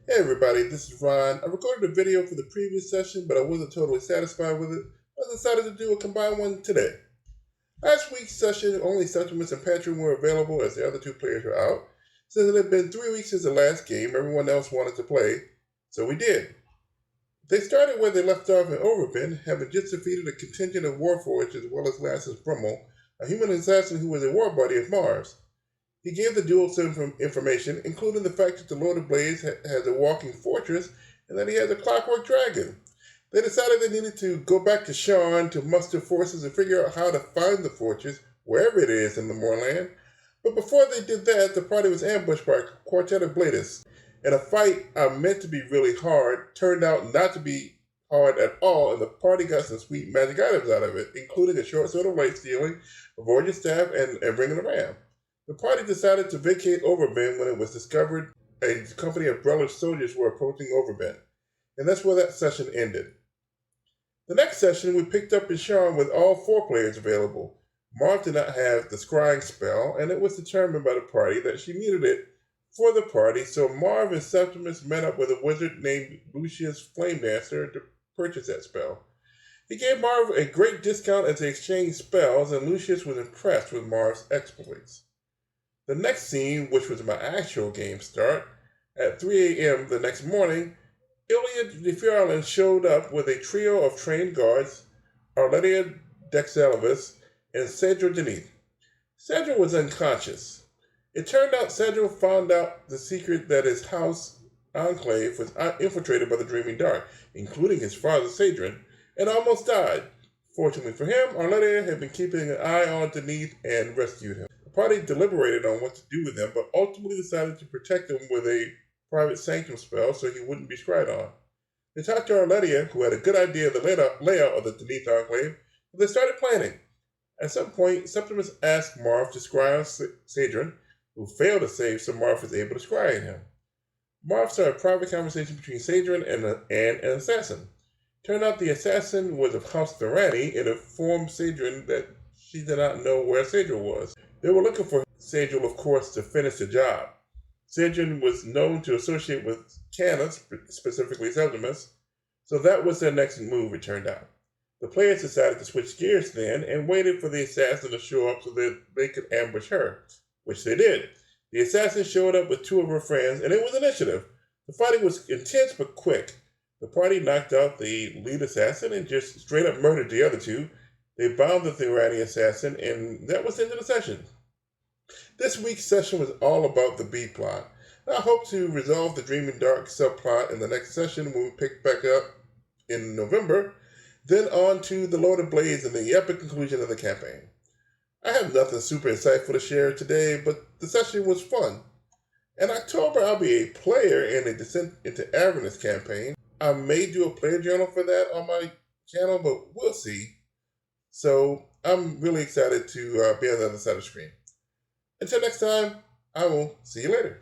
Hey everybody, this is Ron. I recorded a video for the previous session, but I wasn't totally satisfied with it. I decided to do a combined one today. Last week's session, only Septimus and Patrick were available as the other two players were out. Since it had been 3 weeks since the last game, everyone else wanted to play, so we did. They started where they left off in Overbend, having just defeated a contingent of Warforged as well as Lassus Brummel, a human assassin who was a war buddy of Mars. He gave the duel some information, including the fact that the Lord of Blades has a walking fortress and that he has a clockwork dragon. They decided they needed to go back to Sean to muster forces and figure out how to find the fortress, wherever it is in the moorland. But before they did that, the party was ambushed by a quartet of Bladists. And a fight meant to be really hard turned out not to be hard at all, and the party got some sweet magic items out of it, including a short sword of light stealing, a Voyager staff, and a ring of the ram. The party decided to vacate Overbend when it was discovered a company of Brellish soldiers were approaching Overbend, and that's where that session ended. The next session, we picked up in Sean with all 4 players available. Marv did not have the scrying spell, and it was determined by the party that she needed it for the party, so Marv and Septimus met up with a wizard named Lucius Flame Dancer to purchase that spell. He gave Marv a great discount as they exchanged spells, and Lucius was impressed with Marv's exploits. The next scene, which was my actual game start, at 3 a.m. the next morning, Ilya Defiarlin showed up with a trio of trained guards, Arletia Dexalvis, and Cedro Denith. Cedro was unconscious. It turned out Cedro found out the secret that his house enclave was infiltrated by the Dreaming Dark, including his father, Sadrin, and almost died. Fortunately for him, Arletia had been keeping an eye on Denith and rescued him. The party deliberated on what to do with him, but ultimately decided to protect him with a private sanctum spell so he wouldn't be scryed on. They talked to Arletia, who had a good idea of the layout of the Denith Enclave, and they started planning. At some point, Septimus asked Marv to scry on Sadrin, who failed to save, so Marv was able to scry on him. Marv started a private conversation between Sadrin and an assassin. Turned out the assassin was of House Thorani and informed Sadrin that she did not know where Sadrin was. They were looking for Sadrin, of course, to finish the job. Sadrin was known to associate with Canis, specifically Septimus, so that was their next move, it turned out. The players decided to switch gears then and waited for the assassin to show up so that they could ambush her, which they did. The assassin showed up with 2 of her friends, and it was initiative. The fighting was intense but quick. The party knocked out the lead assassin and just straight up murdered the other 2. They bound the Thorani assassin, and that was the end of the session. This week's session was all about the B plot. I hope to resolve the Dreaming Dark subplot in the next session when we pick back up in November, then on to the Lord of Blades and the epic conclusion of the campaign. I have nothing super insightful to share today, but the session was fun. In October, I'll be a player in a Descent into Avernus campaign. I may do a player journal for that on my channel, but we'll see. So I'm really excited to be on the other side of the screen. Until next time, I will see you later.